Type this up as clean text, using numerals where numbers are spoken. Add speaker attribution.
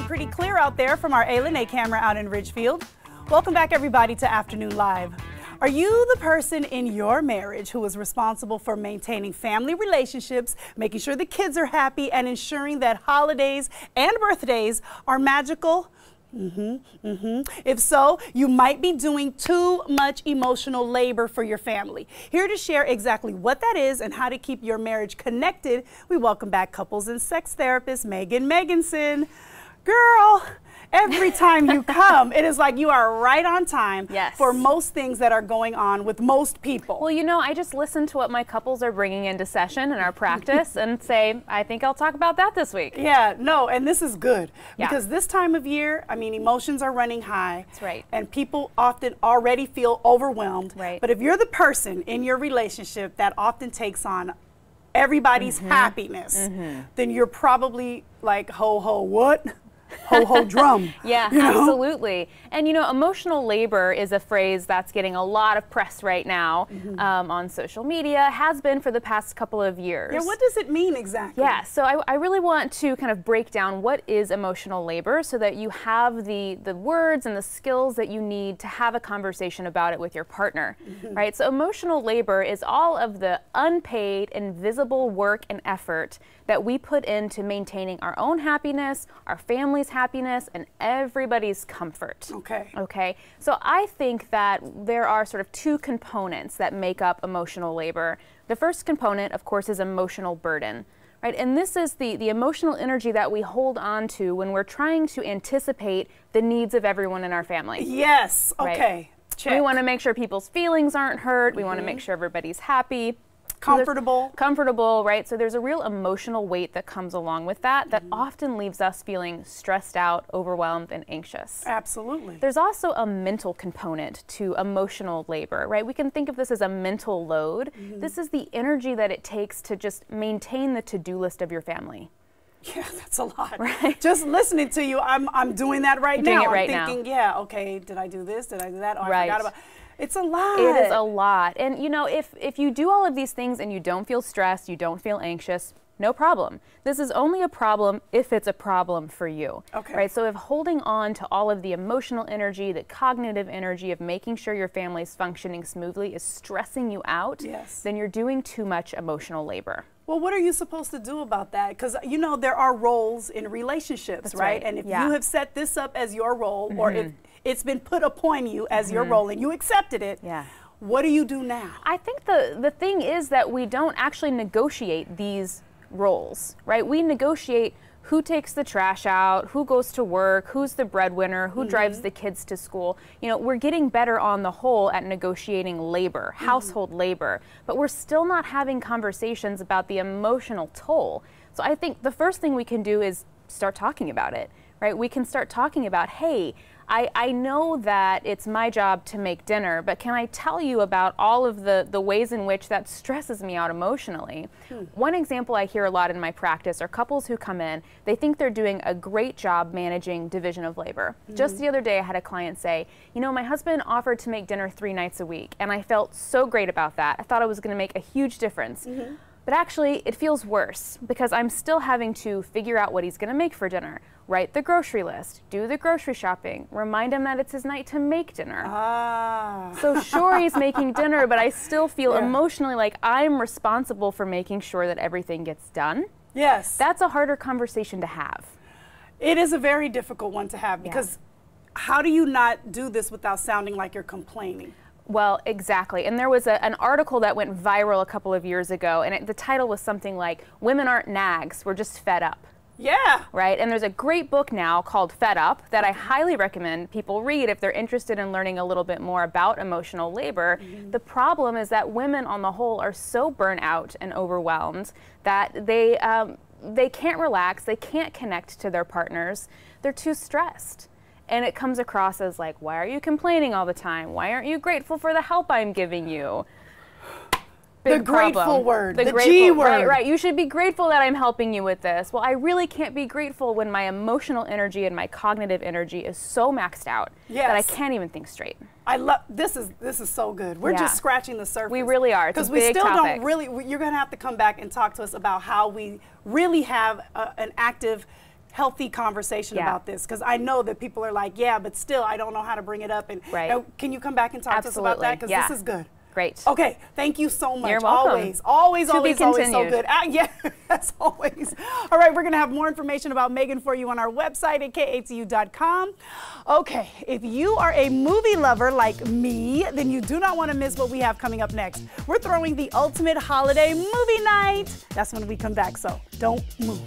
Speaker 1: pretty clear out there from our A camera out in Ridgefield. Welcome back, everybody, to Afternoon Live. Are you the person in your marriage who is responsible for maintaining family relationships, making sure the kids are happy, and ensuring that holidays and birthdays are magical? If so, you might be doing too much emotional labor for your family. Here to share exactly what that is and how to keep your marriage connected, we welcome back couples and sex therapist Megan Meganson. Girl, every time you come, it is like you are right on time for most things that are going on with most people.
Speaker 2: Well, you know, I just listen to what my couples are bringing into session in our practice and say, I think I'll talk about that this week.
Speaker 1: Yeah, no, and this is good because this time of year, I mean, emotions are running high.
Speaker 2: That's right.
Speaker 1: And people often already feel overwhelmed.
Speaker 2: Right.
Speaker 1: But if you're the person in your relationship that often takes on everybody's happiness, then you're probably like, ho, ho, what? Ho, ho, drum.
Speaker 2: Yeah,
Speaker 1: you know?
Speaker 2: Absolutely. And you know, emotional labor is a phrase that's getting a lot of press right now on social media, has been for the past couple of years.
Speaker 1: Yeah, what does it mean exactly?
Speaker 2: Yeah, so I really want to kind of break down what is emotional labor so that you have the words and the skills that you need to have a conversation about it with your partner, right? So emotional labor is all of the unpaid, invisible work and effort that we put into maintaining our own happiness, our family's happiness, and everybody's comfort. Okay. So I think that there are sort of two components that make up emotional labor. The first component, of course, is emotional burden. Right, and this is the emotional energy that we hold on to when we're trying to anticipate the needs of everyone in our family.
Speaker 1: Yes, okay,
Speaker 2: right?
Speaker 1: Check.
Speaker 2: We want to make sure people's feelings aren't hurt. We want to make sure everybody's happy.
Speaker 1: Comfortable.
Speaker 2: Comfortable, right? So there's a real emotional weight that comes along with that that often leaves us feeling stressed out, overwhelmed, and anxious.
Speaker 1: Absolutely.
Speaker 2: There's also a mental component to emotional labor, right? We can think of this as a mental load. This is the energy that it takes to just maintain the to-do list of your family.
Speaker 1: Yeah, that's a lot.
Speaker 2: Right?
Speaker 1: Just listening to you, I'm doing that right now.
Speaker 2: Doing it right
Speaker 1: I'm thinking, yeah, okay, did I do this? Did I do that? Oh, I forgot about. It's a lot.
Speaker 2: It is a lot. And you know, if you do all of these things and you don't feel stressed, you don't feel anxious, no problem. This is only a problem if it's a problem for you.
Speaker 1: Okay.
Speaker 2: Right? So if holding on to all of the emotional energy, the cognitive energy of making sure your family's functioning smoothly is stressing you out, then you're doing too much emotional labor.
Speaker 1: Well, what are you supposed to do about that? Because, you know, there are roles in relationships, right? And if you have set this up as your role, or if it's been put upon you as your role and you accepted it, what do you do now?
Speaker 2: I think the thing is that we don't actually negotiate these roles, right? We negotiate who takes the trash out, who goes to work, who's the breadwinner, who drives the kids to school. You know, we're getting better on the whole at negotiating labor, household labor, but we're still not having conversations about the emotional toll. So I think the first thing we can do is start talking about it, right? We can start talking about, hey, I know that it's my job to make dinner, but can I tell you about all of the ways in which that stresses me out emotionally? One example I hear a lot in my practice are couples who come in, they think they're doing a great job managing division of labor. Just the other day I had a client say, you know, my husband offered to make dinner 3 nights a week, and I felt so great about that. I thought it was going to make a huge difference. But actually, it feels worse because I'm still having to figure out what he's going to make for dinner, write the grocery list, do the grocery shopping, remind him that it's his night to make dinner. So sure, he's making dinner, but I still feel emotionally like I'm responsible for making sure that everything gets done.
Speaker 1: Yes.
Speaker 2: That's a harder conversation to have.
Speaker 1: It is a very difficult one to have because how do you not do this without sounding like you're complaining?
Speaker 2: Well, exactly. And there was an article that went viral a couple of years ago, and the title was something like, "Women Aren't Nags, We're Just Fed Up."
Speaker 1: Yeah.
Speaker 2: Right? And there's a great book now called Fed Up that I highly recommend people read if they're interested in learning a little bit more about emotional labor. The problem is that women on the whole are so burnt out and overwhelmed that they can't relax, they can't connect to their partners, they're too stressed. And it comes across as like, why are you complaining all the time? Why aren't you grateful for the help I'm giving you?
Speaker 1: The grateful word, the G word.
Speaker 2: Right. You should be grateful that I'm helping you with this. Well, I really can't be grateful when my emotional energy and my cognitive energy is so maxed out that I can't even think straight.
Speaker 1: I love this is so good. We're just scratching the surface.
Speaker 2: We really are.
Speaker 1: Because we still don't really. You're going to have to come back and talk to us about how we really have an active healthy conversation about this, because I know that people are like, yeah, but still, I don't know how to bring it up. And can you come back and talk to us about that? Because this is good.
Speaker 2: Great.
Speaker 1: Okay, thank you so much.
Speaker 2: You're welcome.
Speaker 1: Always so
Speaker 2: continued.
Speaker 1: good. Yeah, as always. All right, we're going to have more information about Megan for you on our website at KATU.com. Okay, if you are a movie lover like me, then you do not want to miss what we have coming up next. We're throwing the ultimate holiday movie night. That's when we come back, so don't move.